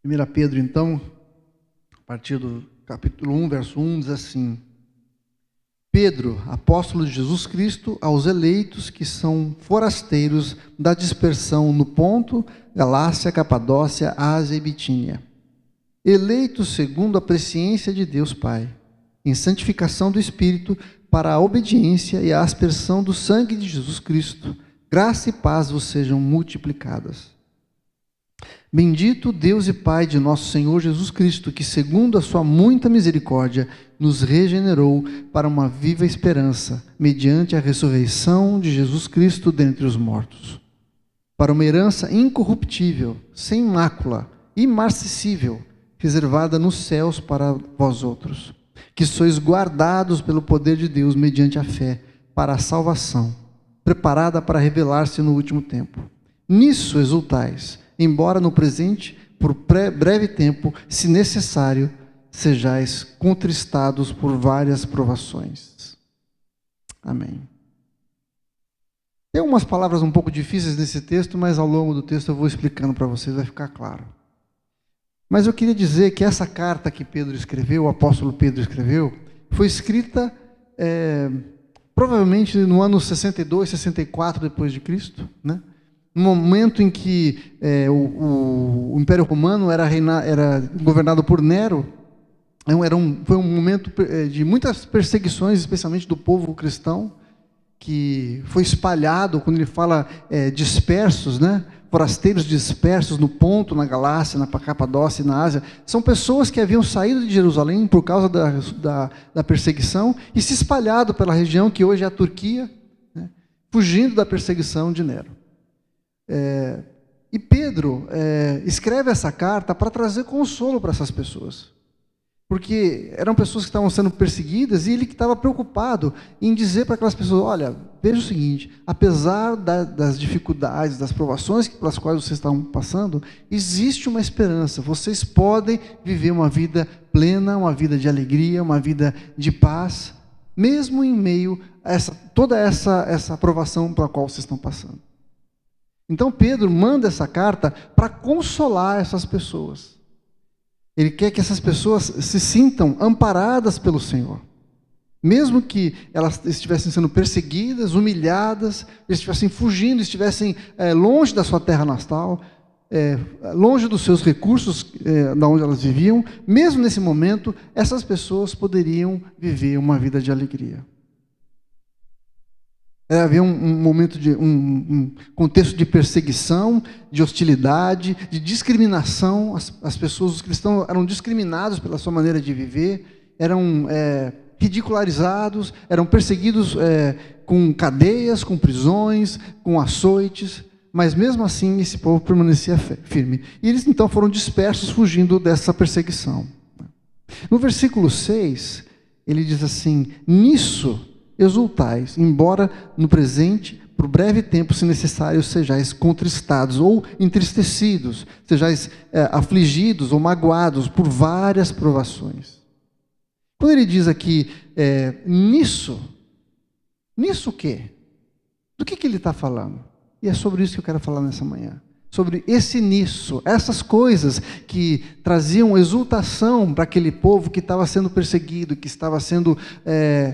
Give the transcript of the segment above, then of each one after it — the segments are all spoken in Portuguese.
1 Pedro, então, a partir do capítulo 1, verso 1, diz assim: Pedro, apóstolo de Jesus Cristo, aos eleitos que são forasteiros da dispersão no Ponto, Galácia, Capadócia, Ásia e Bitínia, eleitos segundo a presciência de Deus Pai, em santificação do Espírito, para a obediência e a aspersão do sangue de Jesus Cristo, graça e paz vos sejam multiplicadas. Bendito Deus e Pai de nosso Senhor Jesus Cristo, que segundo a sua muita misericórdia, nos regenerou para uma viva esperança, mediante a ressurreição de Jesus Cristo dentre os mortos, para uma herança incorruptível, sem mácula, imarcessível, reservada nos céus para vós outros, que sois guardados pelo poder de Deus mediante a fé, para a salvação, preparada para revelar-se no último tempo. Nisso exultais, embora no presente, por breve tempo, se necessário, sejais contristados por várias provações. Amém. Tem umas palavras um pouco difíceis nesse texto, mas ao longo do texto eu vou explicando para vocês, vai ficar claro. Mas eu queria dizer que essa carta que Pedro escreveu, o apóstolo Pedro escreveu, foi escrita provavelmente no ano 62, 64 depois de Cristo, né? No momento em que o Império Romano era governado por Nero. Foi um momento de muitas perseguições, especialmente do povo cristão, que foi espalhado, quando ele fala dispersos, né? Forasteiros dispersos no Ponto, na Galácia, na Capadócia e na Ásia. São pessoas que haviam saído de Jerusalém por causa da perseguição e se espalhado pela região que hoje é a Turquia, né? Fugindo da perseguição de Nero. E Pedro escreve essa carta para trazer consolo para essas pessoas, porque eram pessoas que estavam sendo perseguidas e ele que estava preocupado em dizer para aquelas pessoas: olha, veja o seguinte, apesar das dificuldades, das provações pelas quais vocês estão passando, existe uma esperança, vocês podem viver uma vida plena, uma vida de alegria, uma vida de paz, mesmo em meio a toda essa provação pela qual vocês estão passando. Então Pedro manda essa carta para consolar essas pessoas. Ele quer que essas pessoas se sintam amparadas pelo Senhor. Mesmo que elas estivessem sendo perseguidas, humilhadas, estivessem fugindo, estivessem longe da sua terra natal, longe dos seus recursos, da onde elas viviam, mesmo nesse momento, essas pessoas poderiam viver uma vida de alegria. Havia um momento um contexto de perseguição, de hostilidade, de discriminação. As pessoas, os cristãos, eram discriminados pela sua maneira de viver, eram ridicularizados, eram perseguidos com cadeias, com prisões, com açoites, mas mesmo assim esse povo permanecia firme. E eles então foram dispersos, fugindo dessa perseguição. No versículo 6, ele diz assim: nisso exultais, embora no presente, por breve tempo, se necessário, sejais contristados ou entristecidos, sejais afligidos ou magoados por várias provações. Quando ele diz aqui, nisso o quê? Do que ele está falando? E é sobre isso que eu quero falar nessa manhã. Sobre essas coisas que traziam exultação para aquele povo que estava sendo perseguido, que estava sendo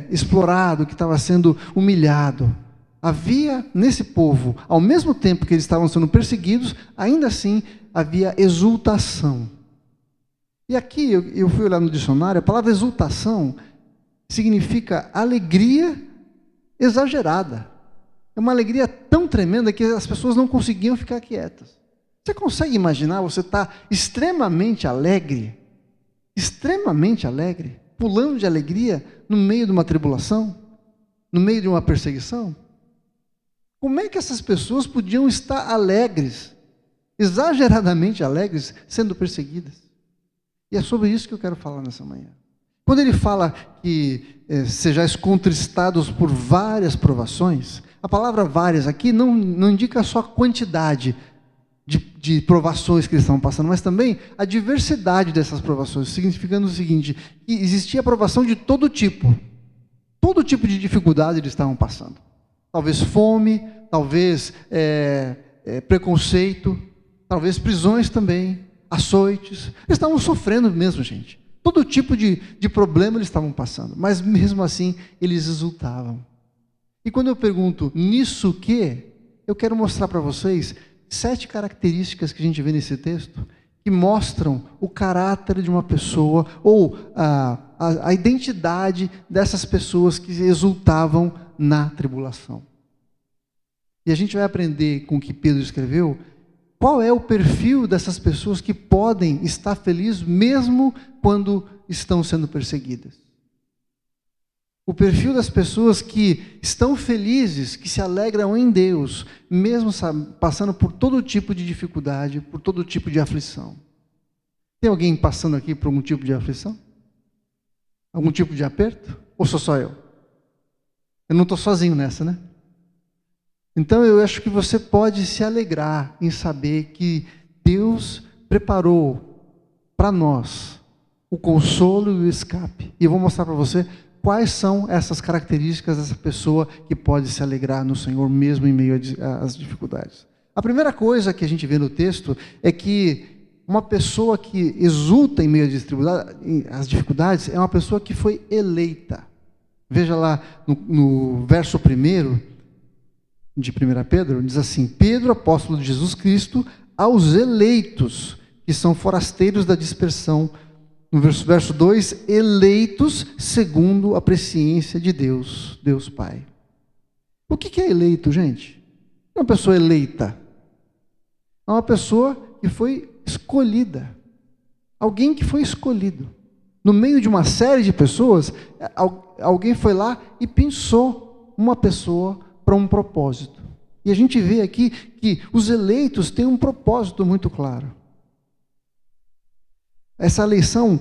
explorado, que estava sendo humilhado. Havia nesse povo, ao mesmo tempo que eles estavam sendo perseguidos, ainda assim havia exultação. E aqui eu fui olhar no dicionário, a palavra exultação significa alegria exagerada. É uma alegria tão tremenda que as pessoas não conseguiam ficar quietas. Você consegue imaginar você estar extremamente alegre, pulando de alegria no meio de uma tribulação, no meio de uma perseguição? Como é que essas pessoas podiam estar alegres, exageradamente alegres, sendo perseguidas? E é sobre isso que eu quero falar nessa manhã. Quando ele fala que sejais contristados por várias provações, a palavra várias aqui não indica só a quantidade de provações que eles estavam passando, mas também a diversidade dessas provações, significando o seguinte: que existia provação de todo tipo de dificuldade eles estavam passando. Talvez fome, talvez preconceito, talvez prisões também, açoites, eles estavam sofrendo mesmo, gente. Todo tipo de problema eles estavam passando, mas mesmo assim eles exultavam. E quando eu pergunto, nisso o quê? Eu quero mostrar para vocês 7 características que a gente vê nesse texto, que mostram o caráter de uma pessoa, ou a identidade dessas pessoas que exultavam na tribulação. E a gente vai aprender com o que Pedro escreveu, qual é o perfil dessas pessoas que podem estar felizes mesmo quando estão sendo perseguidas. O perfil das pessoas que estão felizes, que se alegram em Deus, mesmo passando por todo tipo de dificuldade, por todo tipo de aflição. Tem alguém passando aqui por algum tipo de aflição? Algum tipo de aperto? Ou sou só eu? Eu não estou sozinho nessa, né? Então eu acho que você pode se alegrar em saber que Deus preparou para nós o consolo e o escape. E eu vou mostrar para você quais são essas características dessa pessoa que pode se alegrar no Senhor mesmo em meio às dificuldades. A primeira coisa que a gente vê no texto é que uma pessoa que exulta em meio às dificuldades é uma pessoa que foi eleita. Veja lá no verso 1 de 1 Pedro, diz assim: Pedro, apóstolo de Jesus Cristo, aos eleitos, que são forasteiros da dispersão. No verso 2, eleitos segundo a presciência de Deus, Deus Pai. O que é eleito, gente? É uma pessoa eleita. É uma pessoa que foi escolhida. Alguém que foi escolhido. No meio de uma série de pessoas, alguém foi lá e pensou uma pessoa para um propósito. E a gente vê aqui que os eleitos têm um propósito muito claro. Essa eleição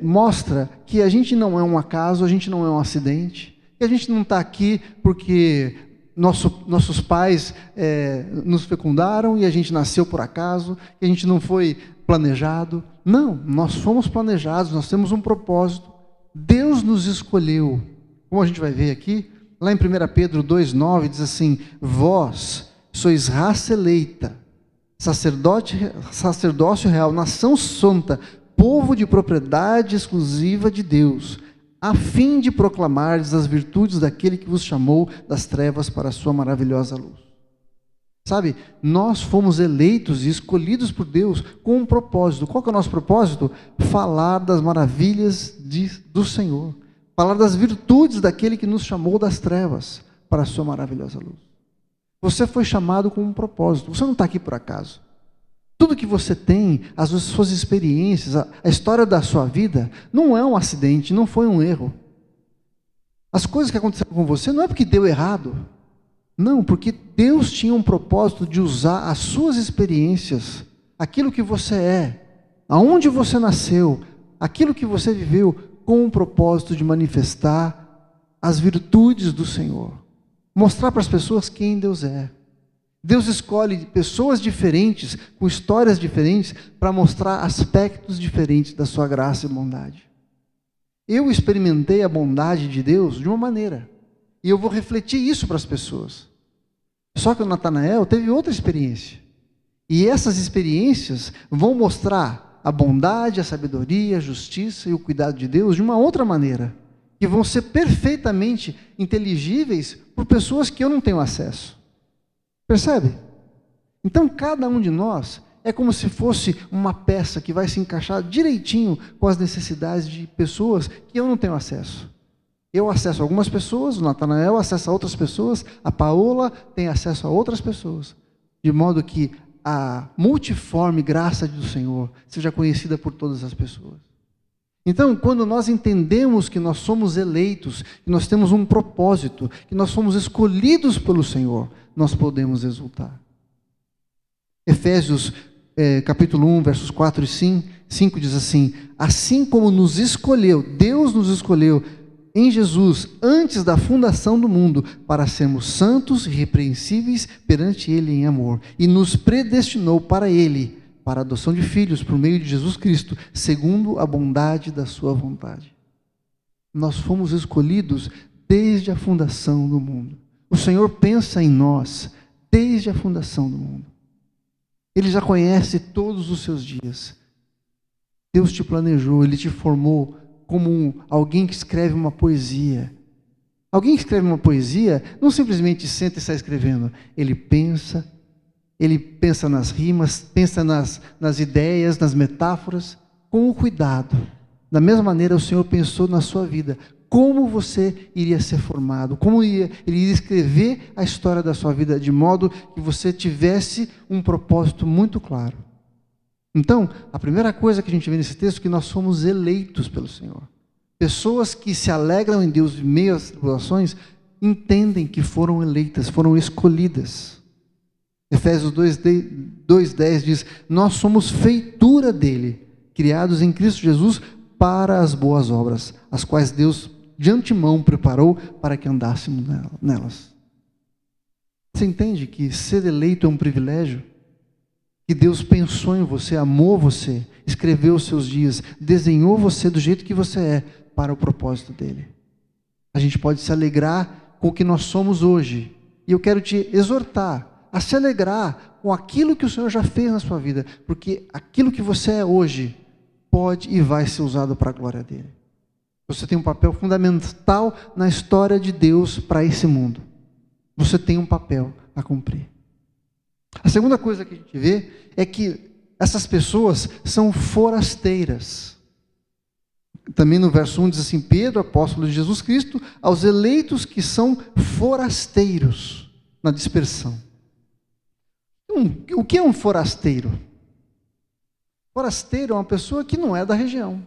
mostra que a gente não é um acaso, a gente não é um acidente, que a gente não está aqui porque nossos pais nos fecundaram e a gente nasceu por acaso, que a gente não foi planejado. Não, nós fomos planejados, nós temos um propósito. Deus nos escolheu. Como a gente vai ver aqui, lá em 1 Pedro 2,9 diz assim: vós sois raça eleita, sacerdócio real, nação santa, povo de propriedade exclusiva de Deus, a fim de proclamardes as virtudes daquele que vos chamou das trevas para a sua maravilhosa luz. Sabe, nós fomos eleitos e escolhidos por Deus com um propósito. Qual que é o nosso propósito? Falar das maravilhas do Senhor, falar das virtudes daquele que nos chamou das trevas para a sua maravilhosa luz. Você foi chamado com um propósito, você não está aqui por acaso. Tudo que você tem, as suas experiências, a história da sua vida, não é um acidente, não foi um erro. As coisas que aconteceram com você não é porque deu errado. Não, porque Deus tinha um propósito de usar as suas experiências, aquilo que você é, aonde você nasceu, aquilo que você viveu, com um propósito de manifestar as virtudes do Senhor. Mostrar para as pessoas quem Deus é. Deus escolhe pessoas diferentes, com histórias diferentes, para mostrar aspectos diferentes da sua graça e bondade. Eu experimentei a bondade de Deus de uma maneira, e eu vou refletir isso para as pessoas. Só que o Natanael teve outra experiência, e essas experiências vão mostrar a bondade, a sabedoria, a justiça e o cuidado de Deus de uma outra maneira, que vão ser perfeitamente inteligíveis por pessoas que eu não tenho acesso. Percebe? Então cada um de nós é como se fosse uma peça que vai se encaixar direitinho com as necessidades de pessoas que eu não tenho acesso. Eu acesso a algumas pessoas, o Natanael acessa a outras pessoas, a Paola tem acesso a outras pessoas, de modo que a multiforme graça do Senhor seja conhecida por todas as pessoas. Então, quando nós entendemos que nós somos eleitos, que nós temos um propósito, que nós somos escolhidos pelo Senhor, nós podemos exultar. Efésios capítulo 1, versos 4 e 5 diz assim: assim como nos escolheu, Deus nos escolheu em Jesus, antes da fundação do mundo, para sermos santos e irrepreensíveis perante Ele em amor, e nos predestinou para Ele, para a adoção de filhos, por meio de Jesus Cristo, segundo a bondade da sua vontade. Nós fomos escolhidos desde a fundação do mundo. O Senhor pensa em nós desde a fundação do mundo. Ele já conhece todos os seus dias. Deus te planejou, Ele te formou como alguém que escreve uma poesia. Alguém que escreve uma poesia não simplesmente senta e sai escrevendo. Ele pensa nas rimas, pensa nas ideias, nas metáforas, com o cuidado. Da mesma maneira, o Senhor pensou na sua vida, como você iria ser formado, Ele iria escrever a história da sua vida de modo que você tivesse um propósito muito claro. Então, a primeira coisa que a gente vê nesse texto é que nós somos eleitos pelo Senhor. Pessoas que se alegram em Deus em meio às tribulações, entendem que foram eleitas, foram escolhidas. Efésios 2:10 diz: nós somos feitura dele, criados em Cristo Jesus para as boas obras, as quais Deus de antemão preparou para que andássemos nelas. Você entende que ser eleito é um privilégio? Que Deus pensou em você, amou você, escreveu os seus dias, desenhou você do jeito que você é, para o propósito dele. A gente pode se alegrar com o que nós somos hoje, e eu quero te exortar a se alegrar com aquilo que o Senhor já fez na sua vida, porque aquilo que você é hoje pode e vai ser usado para a glória dele. Você tem um papel fundamental na história de Deus para esse mundo. Você tem um papel a cumprir. A segunda coisa que a gente vê é que essas pessoas são forasteiras. Também no verso 1 diz assim: Pedro, apóstolo de Jesus Cristo, aos eleitos que são forasteiros na dispersão. O que é um forasteiro? Forasteiro é uma pessoa que não é da região,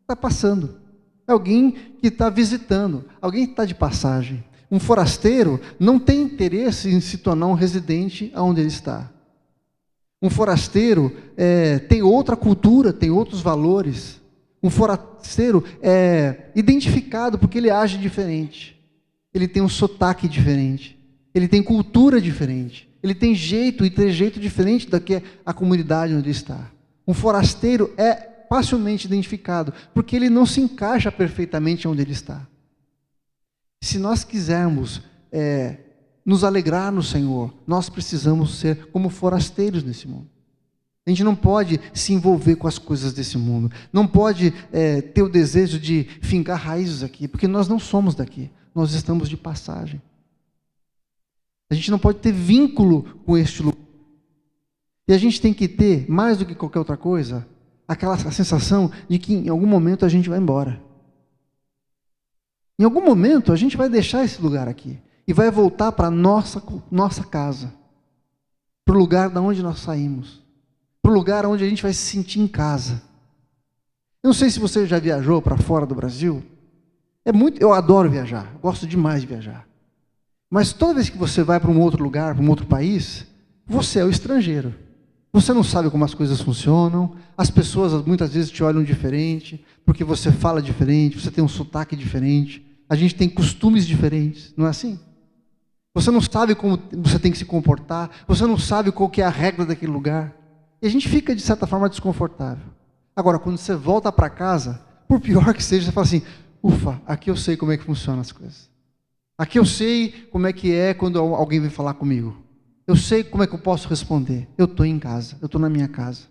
está passando. É alguém que está visitando, alguém que está de passagem. Um forasteiro não tem interesse em se tornar um residente onde ele está. Um forasteiro tem outra cultura, tem outros valores. Um forasteiro é identificado porque ele age diferente. Ele tem um sotaque diferente. Ele tem cultura diferente. Ele tem jeito e trejeito diferente da que é a comunidade onde ele está. Um forasteiro é facilmente identificado porque ele não se encaixa perfeitamente onde ele está. Se nós quisermos nos alegrar no Senhor, nós precisamos ser como forasteiros nesse mundo. A gente não pode se envolver com as coisas desse mundo. Não pode ter o desejo de fincar raízes aqui, porque nós não somos daqui. Nós estamos de passagem. A gente não pode ter vínculo com este lugar. E a gente tem que ter, mais do que qualquer outra coisa, a sensação de que em algum momento a gente vai embora. Em algum momento a gente vai deixar esse lugar aqui e vai voltar para a nossa casa, para o lugar de onde nós saímos, para o lugar onde a gente vai se sentir em casa. Eu não sei se você já viajou para fora do Brasil. Eu adoro viajar, gosto demais de viajar. Mas toda vez que você vai para um outro lugar, para um outro país, você é o estrangeiro. Você não sabe como as coisas funcionam, as pessoas muitas vezes te olham diferente, porque você fala diferente, você tem um sotaque diferente, a gente tem costumes diferentes, não é assim? Você não sabe como você tem que se comportar, você não sabe qual que é a regra daquele lugar, e a gente fica de certa forma desconfortável. Agora, quando você volta para casa, por pior que seja, você fala assim: ufa, aqui eu sei como é que funcionam as coisas. Aqui eu sei como é que é quando alguém vem falar comigo. Eu sei como é que eu posso responder. Eu estou em casa, eu estou na minha casa.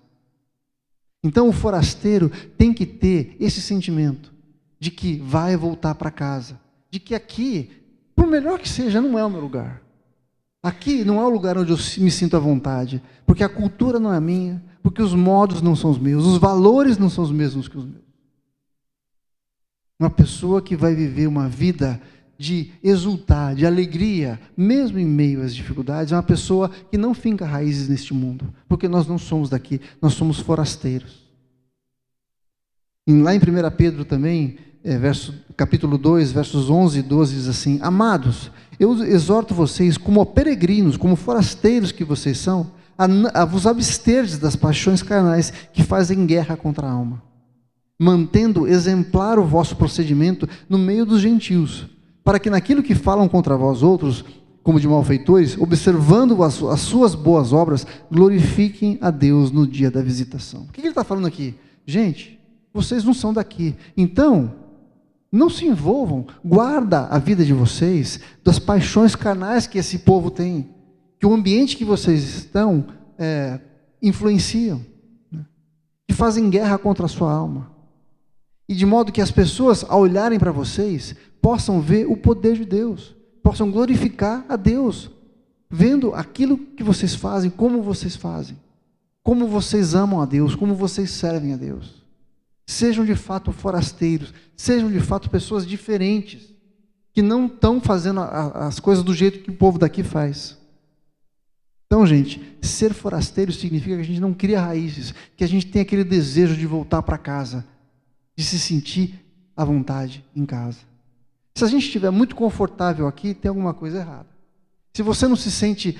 Então o forasteiro tem que ter esse sentimento de que vai voltar para casa, de que aqui, por melhor que seja, não é o meu lugar. Aqui não é o lugar onde eu me sinto à vontade, porque a cultura não é minha, porque os modos não são os meus, os valores não são os mesmos que os meus. Uma pessoa que vai viver uma vida de exultar, de alegria, mesmo em meio às dificuldades, é uma pessoa que não finca raízes neste mundo, porque nós não somos daqui, nós somos forasteiros. Lá em 1 Pedro também, capítulo 2, versos 11 e 12, diz assim: Amados, eu exorto vocês como peregrinos, como forasteiros que vocês são, a vos absterdes das paixões carnais que fazem guerra contra a alma, mantendo exemplar o vosso procedimento no meio dos gentios, para que naquilo que falam contra vós outros, como de malfeitores, observando as suas boas obras, glorifiquem a Deus no dia da visitação. O que ele está falando aqui? Gente, vocês não são daqui, então não se envolvam, guarda a vida de vocês das paixões carnais que esse povo tem, que o ambiente que vocês estão influenciam, né? Que fazem guerra contra a sua alma. E de modo que as pessoas, ao olharem para vocês, possam ver o poder de Deus, possam glorificar a Deus, vendo aquilo que vocês fazem, como vocês amam a Deus, como vocês servem a Deus. Sejam de fato forasteiros, sejam de fato pessoas diferentes, que não estão fazendo as coisas do jeito que o povo daqui faz. Então, gente, ser forasteiro significa que a gente não cria raízes, que a gente tem aquele desejo de voltar para casa, de se sentir à vontade em casa. Se a gente estiver muito confortável aqui, tem alguma coisa errada. Se você não se sente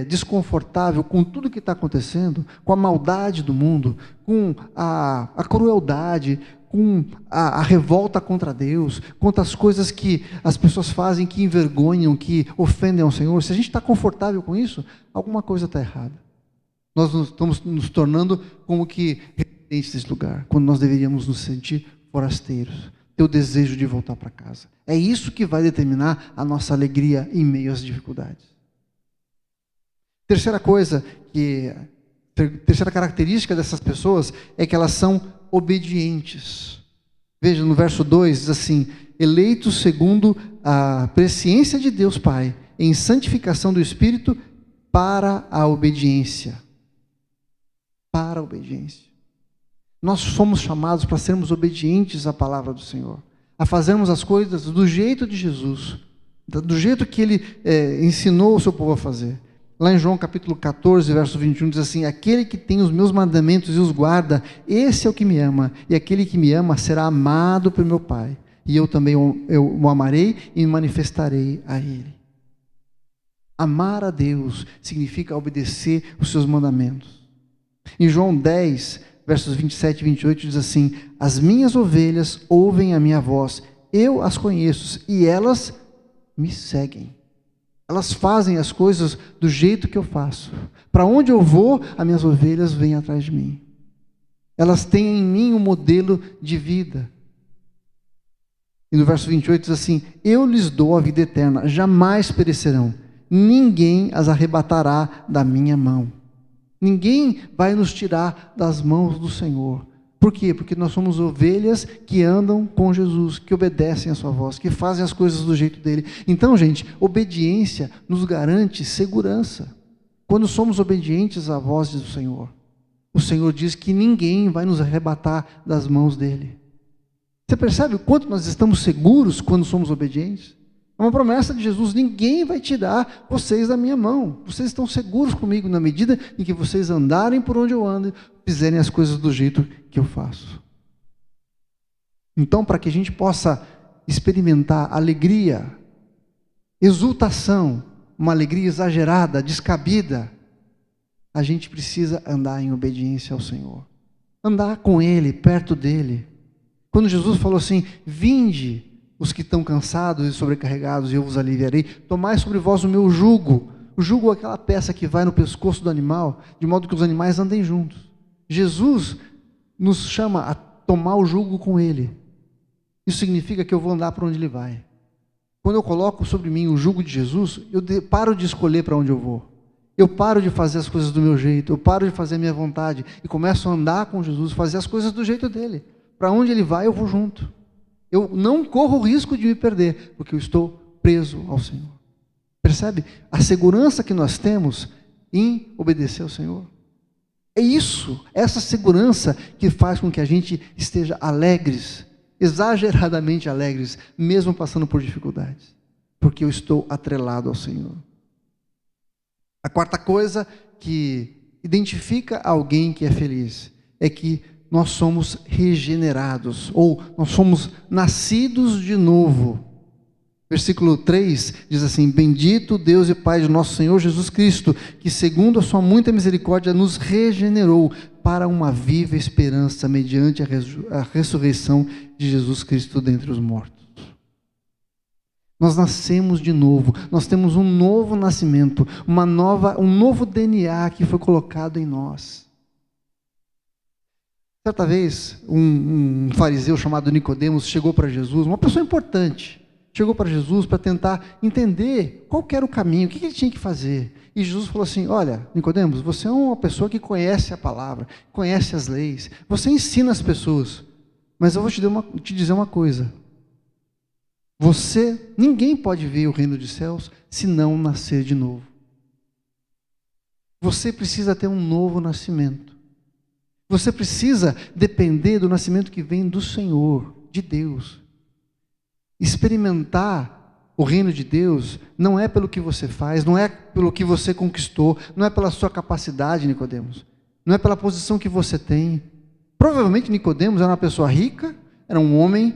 desconfortável com tudo que está acontecendo, com a maldade do mundo, com a crueldade, com a revolta contra Deus, contra as coisas que as pessoas fazem, que envergonham, que ofendem ao Senhor, se a gente está confortável com isso, alguma coisa está errada. Nós estamos nos tornando como que residentes desse lugar, quando nós deveríamos nos sentir forasteiros, ter o desejo de voltar para casa. É isso que vai determinar a nossa alegria em meio às dificuldades. Terceira característica dessas pessoas é que elas são obedientes. Veja, no verso 2 diz assim: eleitos segundo a presciência de Deus Pai, em santificação do Espírito, para a obediência. Para a obediência. Nós somos chamados para sermos obedientes à palavra do Senhor, a fazermos as coisas do jeito de Jesus, do jeito que Ele ensinou o seu povo a fazer. Lá em João capítulo 14, verso 21, diz assim: aquele que tem os meus mandamentos e os guarda, esse é o que me ama, e aquele que me ama será amado por meu Pai, e eu também o amarei e me manifestarei a Ele. Amar a Deus significa obedecer os seus mandamentos. Em João 10, versos 27 e 28 diz assim: as minhas ovelhas ouvem a minha voz, eu as conheço e elas me seguem. Elas fazem as coisas do jeito que eu faço. Para onde eu vou, as minhas ovelhas vêm atrás de mim. Elas têm em mim um modelo de vida. E no verso 28 diz assim: eu lhes dou a vida eterna, jamais perecerão, ninguém as arrebatará da minha mão. Ninguém vai nos tirar das mãos do Senhor. Por quê? Porque nós somos ovelhas que andam com Jesus, que obedecem a sua voz, que fazem as coisas do jeito dele. Então, gente, obediência nos garante segurança. Quando somos obedientes à voz do Senhor, o Senhor diz que ninguém vai nos arrebatar das mãos dele. Você percebe o quanto nós estamos seguros quando somos obedientes? É uma promessa de Jesus: ninguém vai tirar vocês da minha mão. Vocês estão seguros comigo na medida em que vocês andarem por onde eu ando, fizerem as coisas do jeito que eu faço. Então, para que a gente possa experimentar alegria, exultação, uma alegria exagerada, descabida, a gente precisa andar em obediência ao Senhor. Andar com Ele, perto dEle. Quando Jesus falou assim: vinde, os que estão cansados e sobrecarregados, e eu vos aliviarei, tomai sobre vós o meu jugo. O jugo é aquela peça que vai no pescoço do animal, de modo que os animais andem juntos. Jesus nos chama a tomar o jugo com Ele. Isso significa que eu vou andar para onde Ele vai. Quando eu coloco sobre mim o jugo de Jesus, eu paro de escolher para onde eu vou. Eu paro de fazer as coisas do meu jeito, eu paro de fazer a minha vontade, e começo a andar com Jesus, fazer as coisas do jeito dEle. Para onde Ele vai, eu vou junto. Eu não corro o risco de me perder, porque eu estou preso ao Senhor. Percebe? A segurança que nós temos em obedecer ao Senhor. É isso, essa segurança que faz com que a gente esteja alegres, exageradamente alegres, mesmo passando por dificuldades, porque eu estou atrelado ao Senhor. A quarta coisa que identifica alguém que é feliz é que nós somos regenerados, ou nós somos nascidos de novo. Versículo 3 diz assim: bendito Deus e Pai de nosso Senhor Jesus Cristo, que segundo a sua muita misericórdia nos regenerou para uma viva esperança mediante a ressurreição de Jesus Cristo dentre os mortos. Nós nascemos de novo, nós temos um novo nascimento, um novo DNA que foi colocado em nós. Certa vez, um fariseu chamado Nicodemos chegou para Jesus, uma pessoa importante, chegou para Jesus para tentar entender qual que era o caminho, o que ele tinha que fazer. E Jesus falou assim: olha, Nicodemos, você é uma pessoa que conhece a palavra, conhece as leis, você ensina as pessoas, mas eu vou te dizer uma coisa: ninguém pode ver o reino dos céus se não nascer de novo. Você precisa ter um novo nascimento. Você precisa depender do nascimento que vem do Senhor, de Deus. Experimentar o reino de Deus não é pelo que você faz, não é pelo que você conquistou, não é pela sua capacidade, Nicodemos, não é pela posição que você tem. Provavelmente Nicodemos era uma pessoa rica, era um homem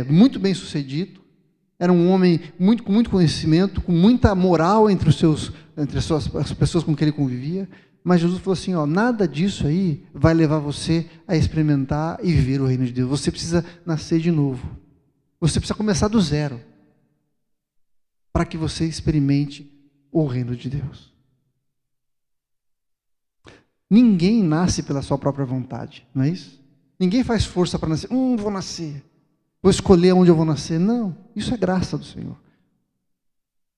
muito bem sucedido, era um homem com muito conhecimento, com muita moral entre as pessoas com quem ele convivia. Mas Jesus falou assim: nada disso aí vai levar você a experimentar e viver o reino de Deus. Você precisa nascer de novo. Você precisa começar do zero para que você experimente o reino de Deus. Ninguém nasce pela sua própria vontade, não é isso? Ninguém faz força para nascer. Vou nascer. Vou escolher onde eu vou nascer. Não, isso é graça do Senhor.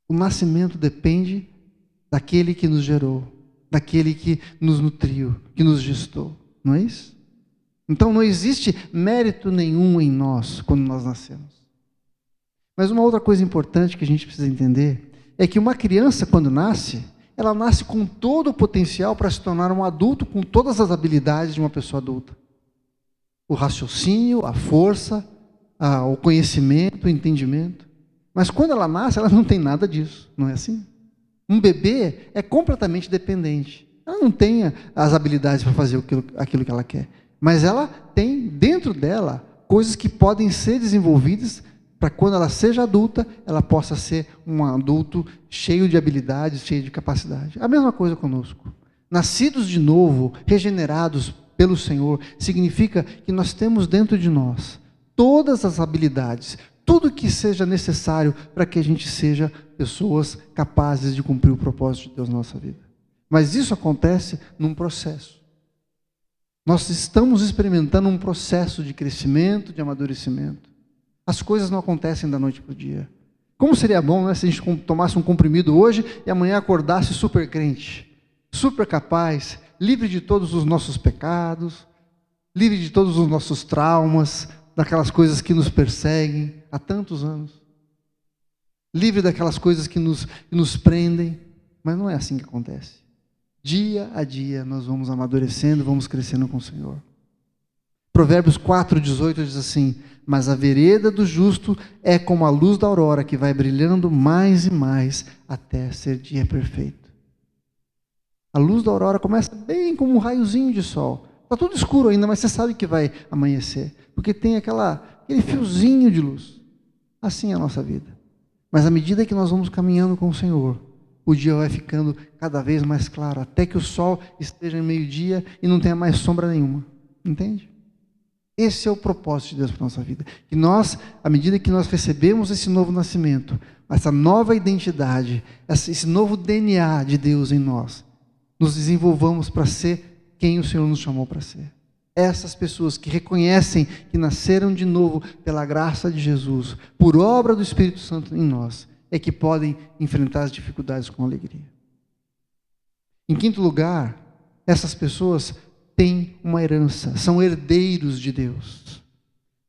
O nascimento depende daquele que nos gerou, daquele que nos nutriu, que nos gestou, não é isso? Então não existe mérito nenhum em nós quando nós nascemos. Mas uma outra coisa importante que a gente precisa entender é que uma criança, quando nasce, ela nasce com todo o potencial para se tornar um adulto, com todas as habilidades de uma pessoa adulta. O raciocínio, a força, o conhecimento, o entendimento. Mas quando ela nasce, ela não tem nada disso, não é assim? Um bebê é completamente dependente. Ela não tem as habilidades para fazer aquilo que ela quer. Mas ela tem dentro dela coisas que podem ser desenvolvidas para quando ela seja adulta, ela possa ser um adulto cheio de habilidades, cheio de capacidade. A mesma coisa conosco. Nascidos de novo, regenerados pelo Senhor, significa que nós temos dentro de nós todas as habilidades, tudo que seja necessário para que a gente seja pessoas capazes de cumprir o propósito de Deus na nossa vida. Mas isso acontece num processo. Nós estamos experimentando um processo de crescimento, de amadurecimento. As coisas não acontecem da noite para o dia. Como seria bom, né, se a gente tomasse um comprimido hoje e amanhã acordasse super crente, super capaz, livre de todos os nossos pecados, livre de todos os nossos traumas, daquelas coisas que nos perseguem há tantos anos, livre daquelas coisas que nos prendem. Mas não é assim que acontece. Dia a dia nós vamos amadurecendo, vamos crescendo com o Senhor. Provérbios 4:18 diz assim: mas a vereda do justo é como a luz da aurora, que vai brilhando mais e mais até ser dia perfeito. A luz da aurora começa bem como um raiozinho de sol. Está tudo escuro ainda, mas você sabe que vai amanhecer, porque tem aquele fiozinho de luz. Assim é a nossa vida. Mas à medida que nós vamos caminhando com o Senhor, o dia vai ficando cada vez mais claro, até que o sol esteja em meio-dia e não tenha mais sombra nenhuma. Entende? Esse é o propósito de Deus para a nossa vida. Que nós, à medida que nós recebemos esse novo nascimento, essa nova identidade, esse novo DNA de Deus em nós, nos desenvolvamos para ser quem o Senhor nos chamou para ser. Essas pessoas que reconhecem que nasceram de novo pela graça de Jesus, por obra do Espírito Santo em nós, é que podem enfrentar as dificuldades com alegria. Em quinto lugar, essas pessoas têm uma herança, são herdeiros de Deus.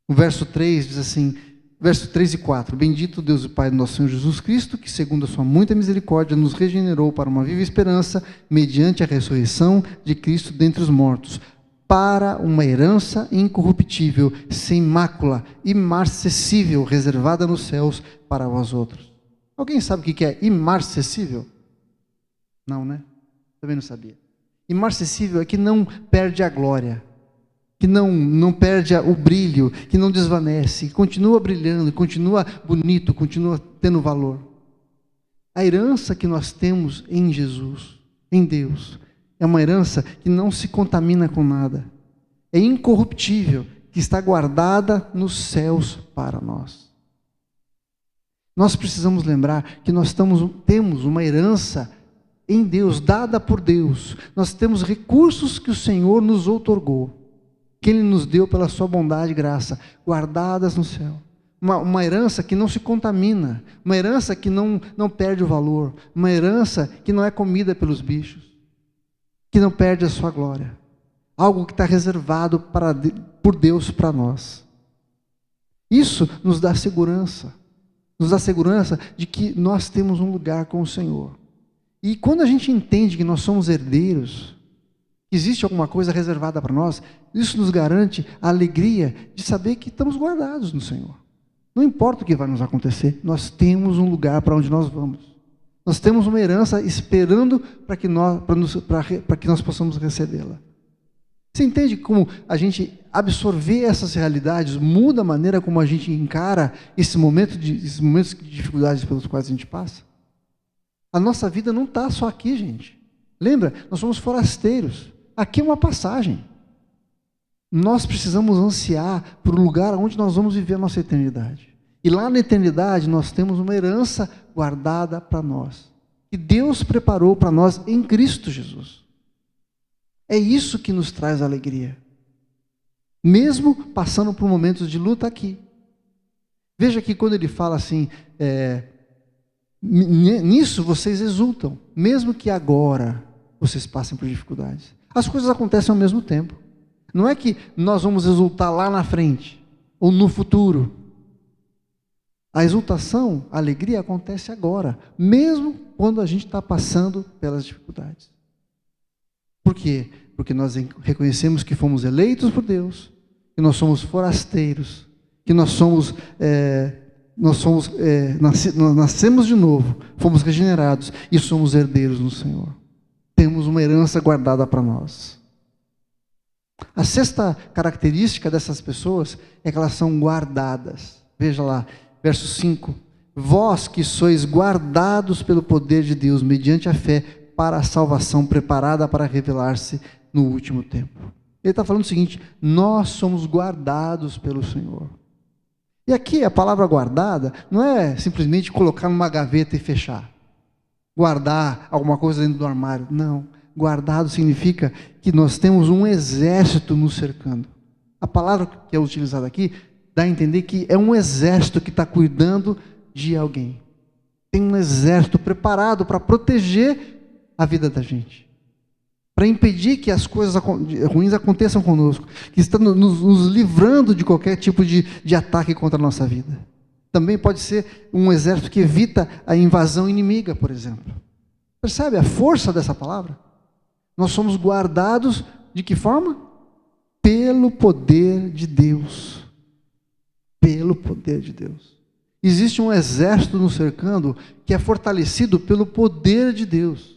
O verso 3 diz assim, verso 3 e 4, bendito Deus e Pai do nosso Senhor Jesus Cristo, que segundo a sua muita misericórdia nos regenerou para uma viva esperança, mediante a ressurreição de Cristo dentre os mortos, para uma herança incorruptível, sem mácula, imarcessível, reservada nos céus para vós outros. Alguém sabe o que é imarcessível? Não, né? Também não sabia. Imarcessível é que não perde a glória, que não perde o brilho, que não desvanece, que continua brilhando, continua bonito, continua tendo valor. A herança que nós temos em Jesus, em Deus, é uma herança que não se contamina com nada. É incorruptível, que está guardada nos céus para nós. Nós precisamos lembrar que nós temos uma herança em Deus, dada por Deus. Nós temos recursos que o Senhor nos outorgou, que Ele nos deu pela sua bondade e graça, guardadas no céu. uma herança que não se contamina, uma herança que não perde o valor, uma herança que não é comida pelos bichos, que não perde a sua glória. Algo que está reservado por Deus para nós. Isso nos dá segurança de que nós temos um lugar com o Senhor. E quando a gente entende que nós somos herdeiros, que existe alguma coisa reservada para nós, isso nos garante a alegria de saber que estamos guardados no Senhor. Não importa o que vai nos acontecer, nós temos um lugar para onde nós vamos. Nós temos uma herança esperando para que nós possamos recebê-la. Você entende como a gente absorver essas realidades muda a maneira como a gente encara esses momentos de dificuldades pelos quais a gente passa? A nossa vida não está só aqui, gente. Lembra? Nós somos forasteiros. Aqui é uma passagem. Nós precisamos ansiar por um lugar onde nós vamos viver a nossa eternidade. E lá na eternidade nós temos uma herança guardada para nós, que Deus preparou para nós em Cristo Jesus. É isso que nos traz alegria, mesmo passando por momentos de luta aqui. Veja que quando ele fala assim, nisso vocês exultam, mesmo que agora vocês passem por dificuldades. As coisas acontecem ao mesmo tempo. Não é que nós vamos exultar lá na frente, ou no futuro. A exultação, a alegria acontece agora, mesmo quando a gente está passando pelas dificuldades. Por quê? Porque nós reconhecemos que fomos eleitos por Deus, que nós somos forasteiros, que nós nascemos de novo, fomos regenerados e somos herdeiros no Senhor. Temos uma herança guardada para nós. A sexta característica dessas pessoas é que elas são guardadas. Veja lá, verso 5. Vós que sois guardados pelo poder de Deus, mediante a fé, para a salvação preparada para revelar-se no último tempo. Ele está falando o seguinte: nós somos guardados pelo Senhor. E aqui a palavra guardada não é simplesmente colocar numa gaveta e fechar. Guardar alguma coisa dentro do armário. Não. Guardado significa que nós temos um exército nos cercando. A palavra que é utilizada aqui dá a entender que é um exército que está cuidando de alguém. Tem um exército preparado para proteger a vida da gente, para impedir que as coisas ruins aconteçam conosco, que está nos livrando de qualquer tipo de ataque contra a nossa vida. Também pode ser um exército que evita a invasão inimiga, por exemplo. Percebe a força dessa palavra? Nós somos guardados de que forma? Pelo poder de Deus. Pelo poder de Deus. Existe um exército nos cercando que é fortalecido pelo poder de Deus.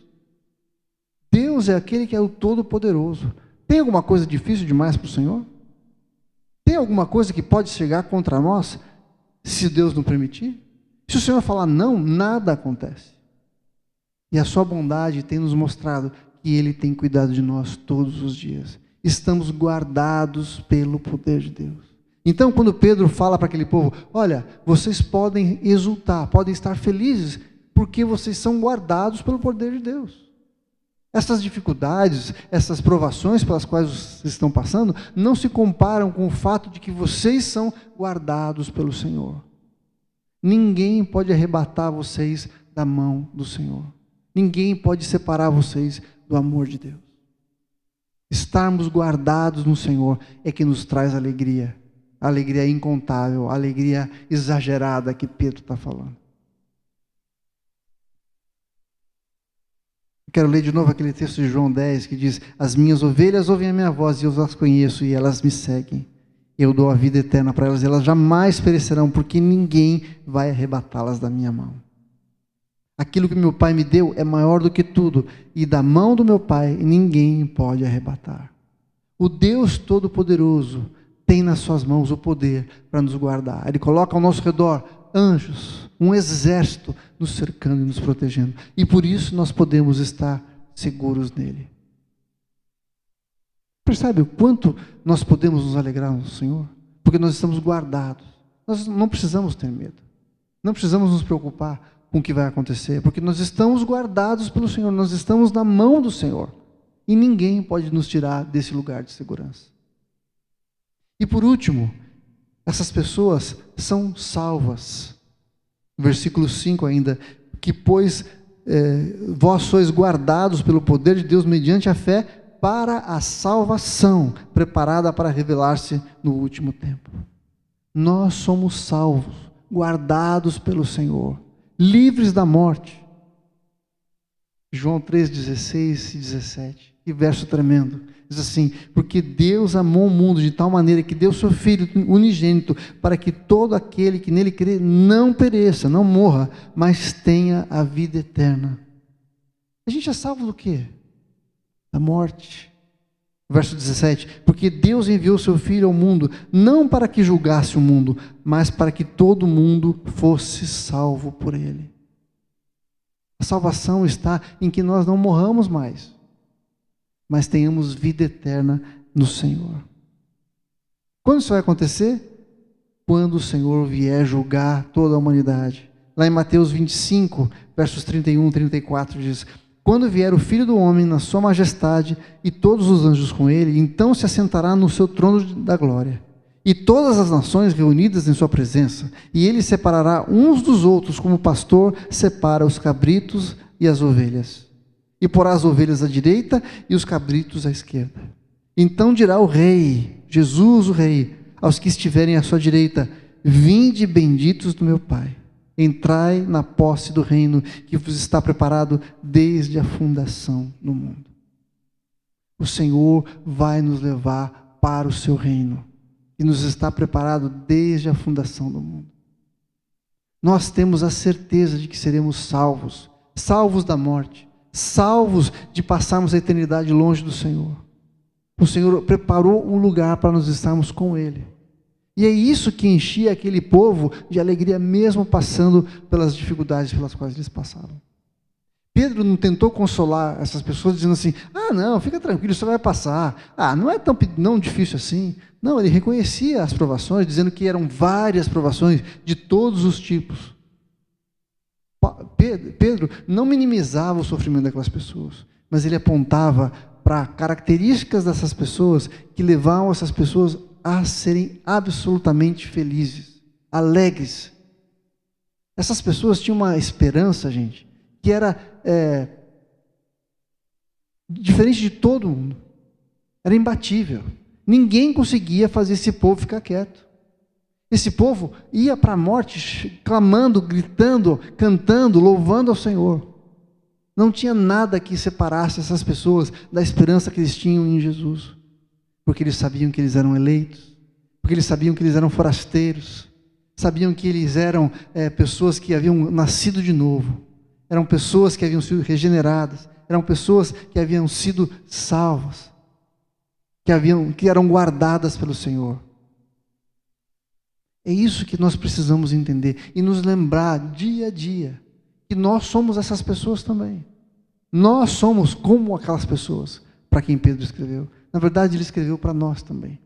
Deus é aquele que é o Todo-Poderoso. Tem alguma coisa difícil demais para o Senhor? Tem alguma coisa que pode chegar contra nós, se Deus não permitir? Se o Senhor falar não, nada acontece. E a sua bondade tem nos mostrado que Ele tem cuidado de nós todos os dias. Estamos guardados pelo poder de Deus. Então, quando Pedro fala para aquele povo: olha, vocês podem exultar, podem estar felizes, porque vocês são guardados pelo poder de Deus. Essas dificuldades, essas provações pelas quais vocês estão passando, não se comparam com o fato de que vocês são guardados pelo Senhor. Ninguém pode arrebatar vocês da mão do Senhor. Ninguém pode separar vocês do amor de Deus. Estarmos guardados no Senhor é que nos traz alegria. Alegria incontável, alegria exagerada que Pedro está falando. Quero ler de novo aquele texto de João 10 que diz: as minhas ovelhas ouvem a minha voz e eu as conheço e elas me seguem. Eu dou a vida eterna para elas e elas jamais perecerão, porque ninguém vai arrebatá-las da minha mão. Aquilo que meu Pai me deu é maior do que tudo, e da mão do meu Pai ninguém pode arrebatar. O Deus Todo-Poderoso tem nas suas mãos o poder para nos guardar. Ele coloca ao nosso redor anjos, um exército nos cercando e nos protegendo. E por isso nós podemos estar seguros nele. Percebe o quanto nós podemos nos alegrar no Senhor? Porque nós estamos guardados. Nós não precisamos ter medo. Não precisamos nos preocupar com o que vai acontecer, porque nós estamos guardados pelo Senhor. Nós estamos na mão do Senhor. E ninguém pode nos tirar desse lugar de segurança. E por último, Essas pessoas são salvas. Versículo 5 ainda, que pois vós sois guardados pelo poder de Deus mediante a fé para a salvação, preparada para revelar-se no último tempo. Nós somos salvos, guardados pelo Senhor, livres da morte. João 3,16 e 17, que verso tremendo, diz assim: porque Deus amou o mundo de tal maneira que deu seu Filho unigênito, para que todo aquele que nele crê não pereça, não morra, mas tenha a vida eterna. A gente é salvo do quê? Da morte. Verso 17, porque Deus enviou seu Filho ao mundo, não para que julgasse o mundo, mas para que todo mundo fosse salvo por ele. A salvação está em que nós não morramos mais, mas tenhamos vida eterna no Senhor. Quando isso vai acontecer? Quando o Senhor vier julgar toda a humanidade. Lá em Mateus 25, versos 31 e 34 diz: quando vier o Filho do Homem na sua majestade e todos os anjos com ele, então se assentará no seu trono da glória. E todas as nações reunidas em sua presença, e ele separará uns dos outros, como o pastor separa os cabritos e as ovelhas. E porá as ovelhas à direita e os cabritos à esquerda. Então dirá o Rei, Jesus o Rei, aos que estiverem à sua direita: vinde benditos do meu Pai, entrai na posse do reino que vos está preparado desde a fundação do mundo. O Senhor vai nos levar para o seu reino, que nos está preparado desde a fundação do mundo. Nós temos a certeza de que seremos salvos, salvos da morte, salvos de passarmos a eternidade longe do Senhor. O Senhor preparou um lugar para nós estarmos com Ele. E é isso que enchia aquele povo de alegria, mesmo passando pelas dificuldades pelas quais eles passaram. Pedro não tentou consolar essas pessoas dizendo assim: ah, não, fica tranquilo, isso vai passar. Ah, não é tão difícil assim. Não, ele reconhecia as provações, dizendo que eram várias provações de todos os tipos. Pedro não minimizava o sofrimento daquelas pessoas, mas ele apontava para características dessas pessoas que levavam essas pessoas a serem absolutamente felizes, alegres. Essas pessoas tinham uma esperança, gente, que era diferente de todo mundo. Era imbatível. Ninguém conseguia fazer esse povo ficar quieto. Esse povo ia para a morte clamando, gritando, cantando, louvando ao Senhor. Não tinha nada que separasse essas pessoas da esperança que eles tinham em Jesus. Porque eles sabiam que eles eram eleitos, porque eles sabiam que eles eram forasteiros, sabiam que eles eram pessoas que haviam nascido de novo, eram pessoas que haviam sido regeneradas, eram pessoas que haviam sido salvas, que eram guardadas pelo Senhor. É isso que nós precisamos entender e nos lembrar dia a dia, que nós somos essas pessoas também. Nós somos como aquelas pessoas para quem Pedro escreveu. Na verdade, ele escreveu para nós também.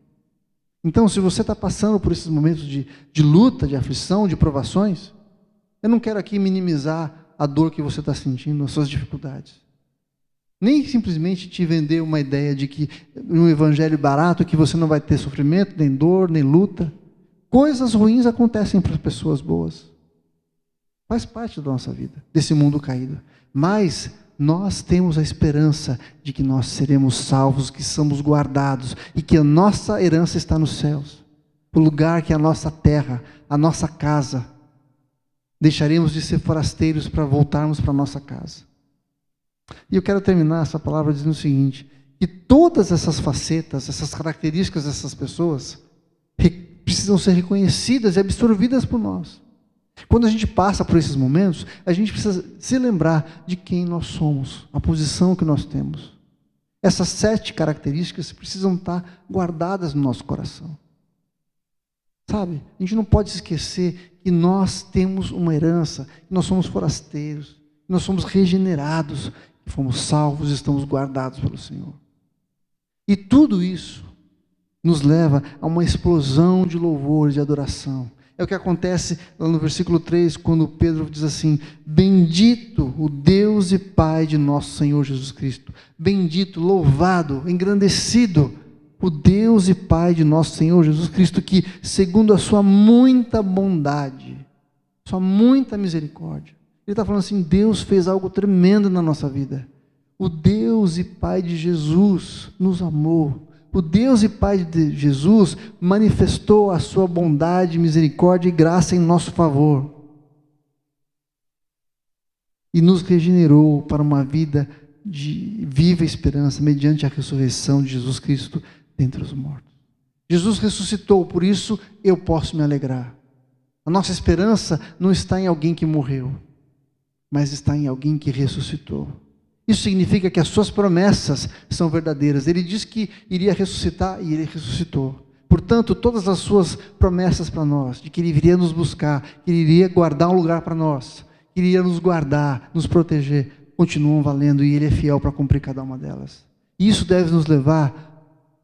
Então, se você está passando por esses momentos de luta, de aflição, de provações, eu não quero aqui minimizar a dor que você está sentindo, as suas dificuldades. Nem simplesmente te vender uma ideia de que um evangelho barato, que você não vai ter sofrimento, nem dor, nem luta. Coisas ruins acontecem para pessoas boas. Faz parte da nossa vida, desse mundo caído. Mas nós temos a esperança de que nós seremos salvos, que somos guardados e que a nossa herança está nos céus. O lugar que é a nossa terra, a nossa casa. Deixaremos de ser forasteiros para voltarmos para a nossa casa. E eu quero terminar essa palavra dizendo o seguinte: que todas essas facetas, essas características dessas pessoas precisam ser reconhecidas e absorvidas por nós. Quando a gente passa por esses momentos, a gente precisa se lembrar de quem nós somos, a posição que nós temos. Essas 7 características precisam estar guardadas no nosso coração. Sabe? A gente não pode esquecer que nós temos uma herança, que nós somos forasteiros, que nós somos regenerados, que fomos salvos e estamos guardados pelo Senhor. E tudo isso nos leva a uma explosão de louvor e de adoração. É o que acontece lá no versículo 3, quando Pedro diz assim: bendito o Deus e Pai de nosso Senhor Jesus Cristo. Bendito, louvado, engrandecido o Deus e Pai de nosso Senhor Jesus Cristo, que segundo a sua muita bondade, sua muita misericórdia, ele está falando assim, Deus fez algo tremendo na nossa vida. O Deus e Pai de Jesus nos amou. O Deus e Pai de Jesus manifestou a sua bondade, misericórdia e graça em nosso favor. E nos regenerou para uma vida de viva esperança, mediante a ressurreição de Jesus Cristo dentre os mortos. Jesus ressuscitou, por isso eu posso me alegrar. A nossa esperança não está em alguém que morreu, mas está em alguém que ressuscitou. Isso significa que as suas promessas são verdadeiras. Ele disse que iria ressuscitar e ele ressuscitou. Portanto, todas as suas promessas para nós, de que ele viria nos buscar, que ele iria guardar um lugar para nós, que ele iria nos guardar, nos proteger, continuam valendo e ele é fiel para cumprir cada uma delas. E isso deve nos levar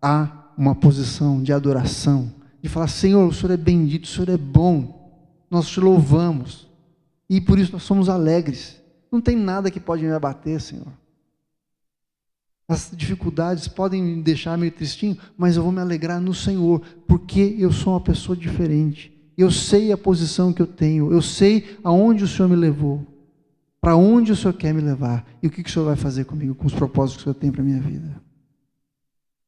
a uma posição de adoração, de falar, Senhor, o Senhor é bendito, o Senhor é bom, nós te louvamos, e por isso nós somos alegres. Não tem nada que pode me abater, Senhor. As dificuldades podem me deixar meio tristinho, mas eu vou me alegrar no Senhor, porque eu sou uma pessoa diferente. Eu sei a posição que eu tenho, eu sei aonde o Senhor me levou, para onde o Senhor quer me levar, e o que o Senhor vai fazer comigo, com os propósitos que o Senhor tem para a minha vida.